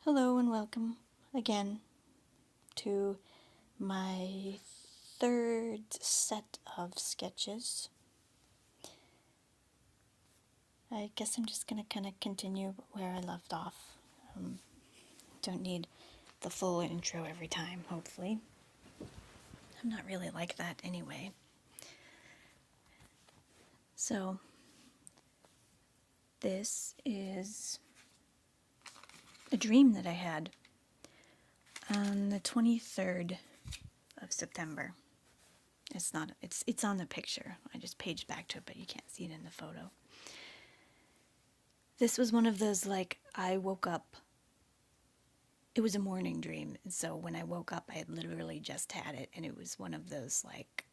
Hello and welcome again to my third set of sketches. I guess I'm just going to kind of continue where I left off. Don't need the full intro every time, hopefully. I'm not really like that anyway. So, this is a dream that I had on the 23rd of September. It's on the picture. I just paged back to it, but you can't see it in the photo. This was one of those, like, I woke up. It was a morning dream, and so when I woke up, I had literally just had it, and it was one of those, like,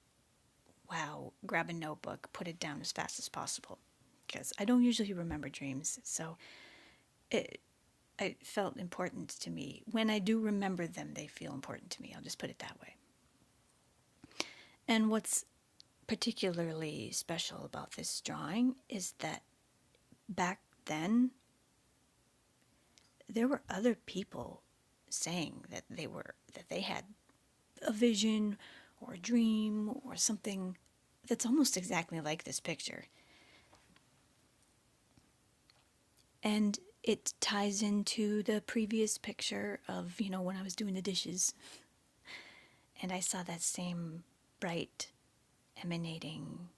wow, grab a notebook, put it down as fast as possible, because I don't usually remember dreams, so it felt important to me. When I do remember them, they feel important to me. I'll just put it that way. And what's particularly special about this drawing is that back then, there were other people saying that they had a vision or a dream or something that's almost exactly like this picture. And it ties into the previous picture of, when I was doing the dishes. And I saw that same bright, emanating,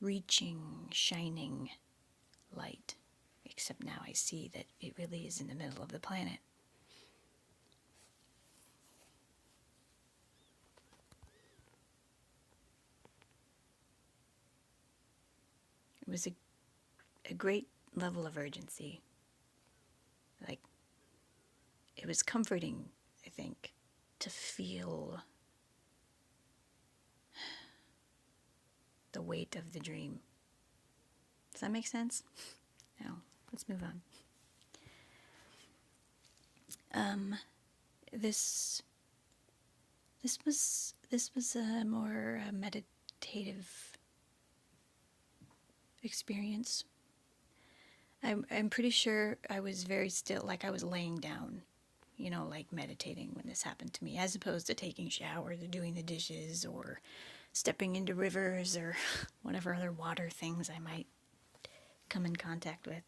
reaching, shining light. Except now I see that it really is in the middle of the planet. It was a great level of urgency. Like, it was comforting, I think, to feel the weight of the dream. Does that make sense? Now, let's move on. This was a more meditative experience. I'm pretty sure I was very still, like I was laying down, like meditating when this happened to me, as opposed to taking showers or doing the dishes or stepping into rivers or whatever other water things I might come in contact with.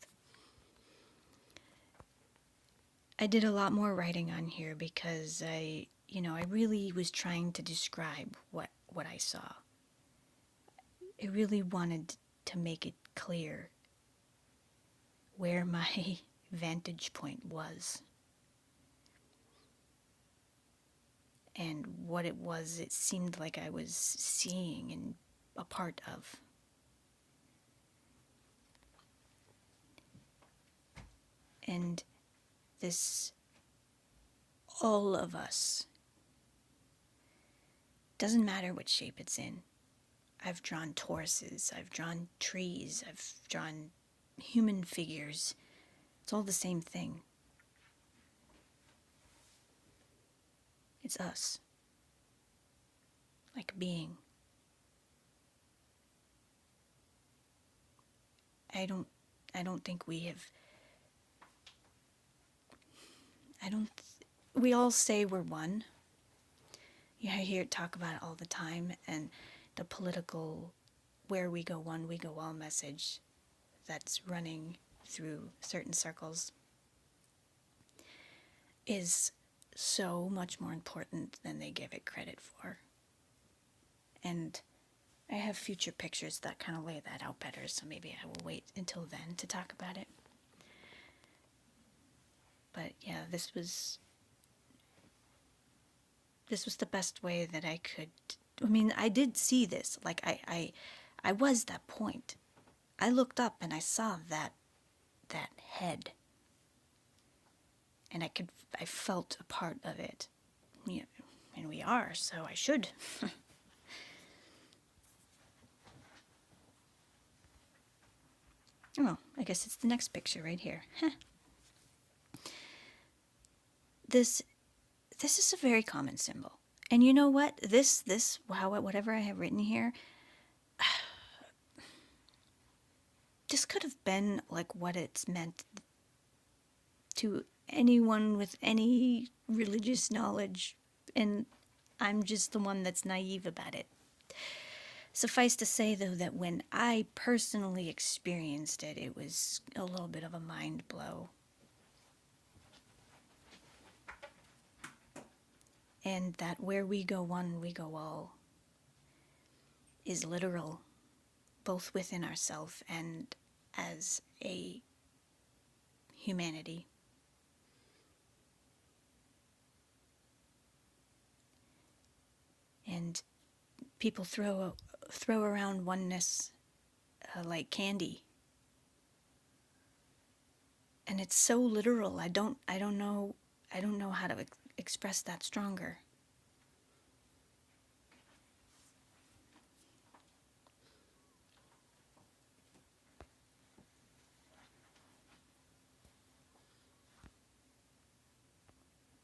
I did a lot more writing on here because I really was trying to describe what I saw. I really wanted to make it clear where my vantage point was and what it seemed like I was seeing and a part of. And this, all of us, doesn't matter what shape it's in. I've drawn torsos, I've drawn trees, I've drawn human figures. It's all the same thing. It's us. Like a being. I don't think we have. We all say we're one. I hear it talk about it all the time, and the political where we go one, we go all message that's running through certain circles is so much more important than they give it credit for. And I have future pictures that kind of lay that out better, so maybe I will wait until then to talk about it. But yeah, this was the best way that I could. I mean, I did see this. Like, I was that point. I looked up and I saw that head. And I felt a part of it. Yeah, and we are, so I should. Oh, I guess it's the next picture right here. This is a very common symbol. And you know what? Whatever I have written here, this could have been like what it's meant to anyone with any religious knowledge, and I'm just the one that's naive about it. Suffice to say, though, that when I personally experienced it, it was a little bit of a mind blow. And that where we go one, we go all is literal, both within ourselves and as a humanity. And people throw around oneness like candy, and it's so literal. I don't know how to express that stronger.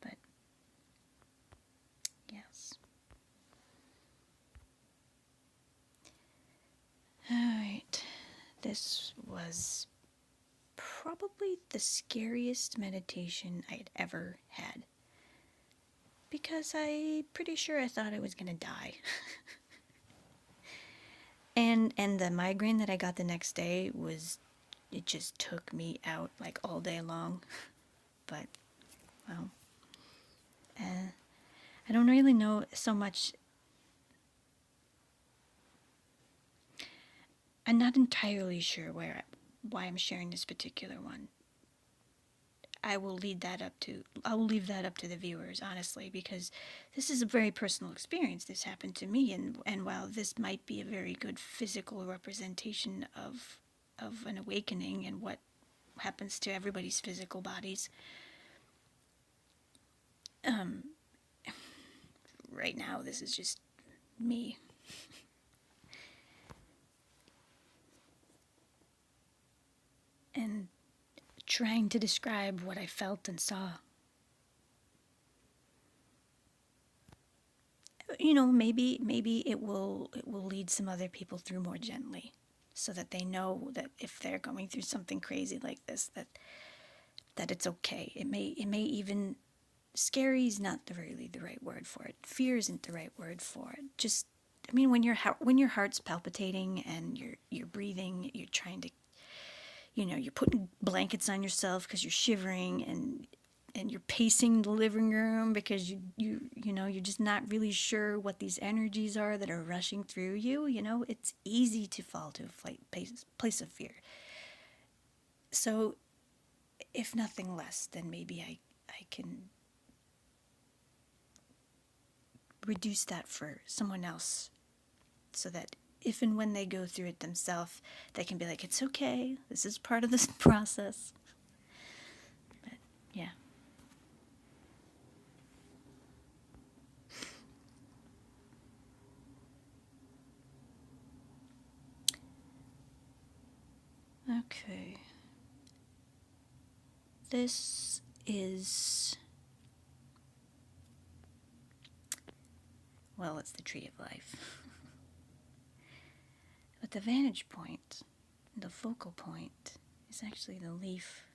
But yes. All right. This was probably the scariest meditation I'd ever had, because I'm pretty sure I thought I was gonna die. And the migraine that I got the next day was, it just took me out like all day long. But well, I don't really know so much. I'm not entirely sure why I'm sharing this particular one. I will leave that up to the viewers, honestly, because this is a very personal experience. This happened to me, and while this might be a very good physical representation of an awakening and what happens to everybody's physical bodies, right now this is just me. And trying to describe what I felt and saw. Maybe it will lead some other people through more gently, so that they know that if they're going through something crazy like this, that it's okay. It may even, scary is not really the right word for it. Fear isn't the right word for it. Just, I mean, when your heart's palpitating and you're breathing, you're trying to, you're putting blankets on yourself because you're shivering, and you're pacing the living room because you're just not really sure what these energies are that are rushing through you. It's easy to fall to a place of fear. So, if nothing less, then maybe I can reduce that for someone else, so that if and when they go through it themselves, they can be like, it's okay, this is part of this process. But yeah. Okay. This is, well, it's the tree of life. But the vantage point, the focal point, is actually the leaf.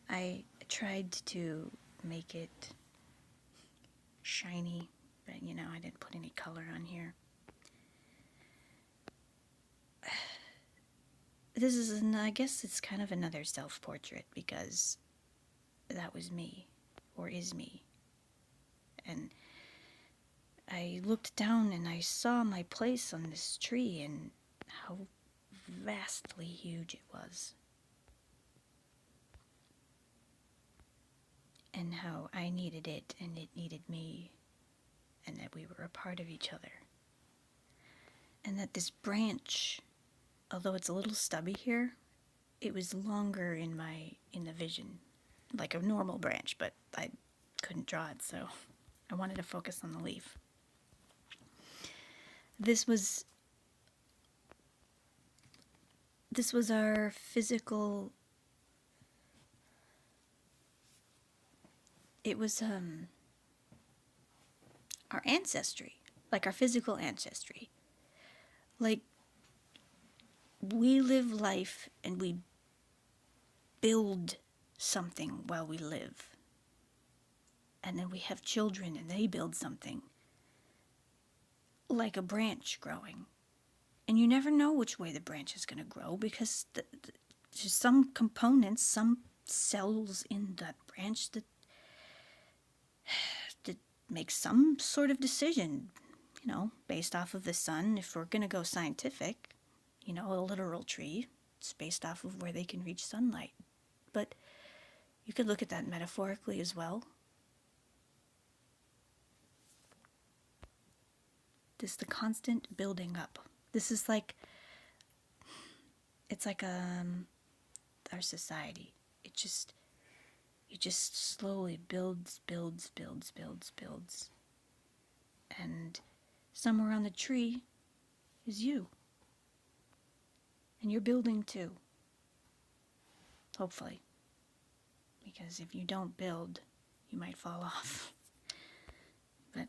I tried to make it shiny, but I didn't put any color on here. This is, I guess it's kind of another self-portrait, because that was me, or is me. And I looked down and I saw my place on this tree and how vastly huge it was. And how I needed it and it needed me, and that we were a part of each other. And that this branch, although it's a little stubby here, it was longer in the vision, like a normal branch, but I couldn't draw it, so I wanted to focus on the leaf. This was our physical, it was our ancestry, like our physical ancestry. Like, we live life and we build something while we live. And then we have children and they build something. Like a branch growing. And you never know which way the branch is going to grow because there's some components, some cells in that branch that make some sort of decision, based off of the sun. If we're going to go scientific, a literal tree, it's based off of where they can reach sunlight. But you could look at that metaphorically as well. Just the constant building up. This is like, it's like our society. It just slowly builds. And somewhere on the tree is you. And you're building too. Hopefully. Because if you don't build, you might fall off. But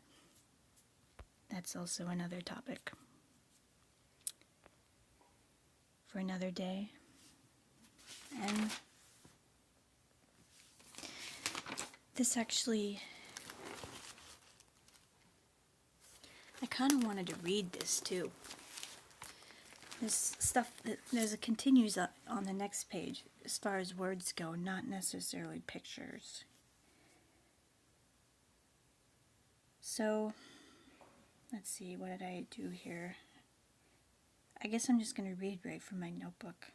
that's also another topic for another day. And this actually, I kind of wanted to read this too. This stuff, there's a continues on the next page as far as words go, not necessarily pictures. So, let's see, what did I do here? I guess I'm just going to read right from my notebook.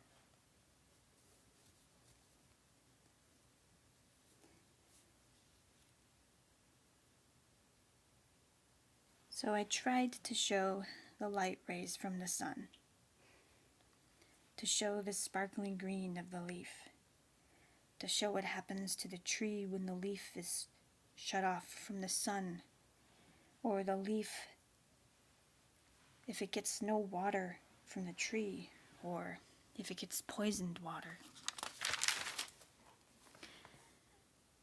So I tried to show the light rays from the sun, to show the sparkling green of the leaf, to show what happens to the tree when the leaf is shut off from the sun, or the leaf if it gets no water from the tree, or if it gets poisoned water.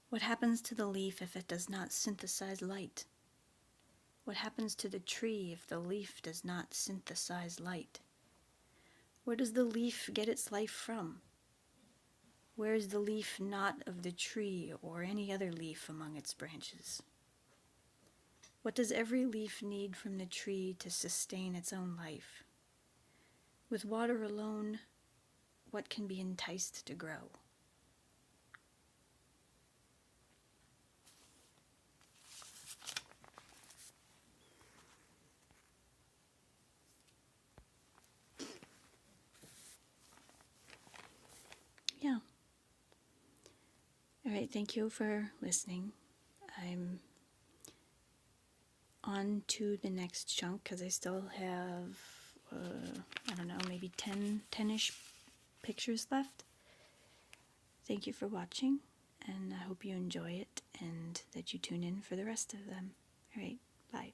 What happens to the leaf if it does not synthesize light? What happens to the tree if the leaf does not synthesize light? Where does the leaf get its life from? Where is the leaf not of the tree or any other leaf among its branches? What does every leaf need from the tree to sustain its own life? With water alone, what can be enticed to grow? Yeah. All right, thank you for listening. I'm on to the next chunk because I still have, I don't know, maybe 10-ish pictures left. Thank you for watching, and I hope you enjoy it and that you tune in for the rest of them. All right, bye.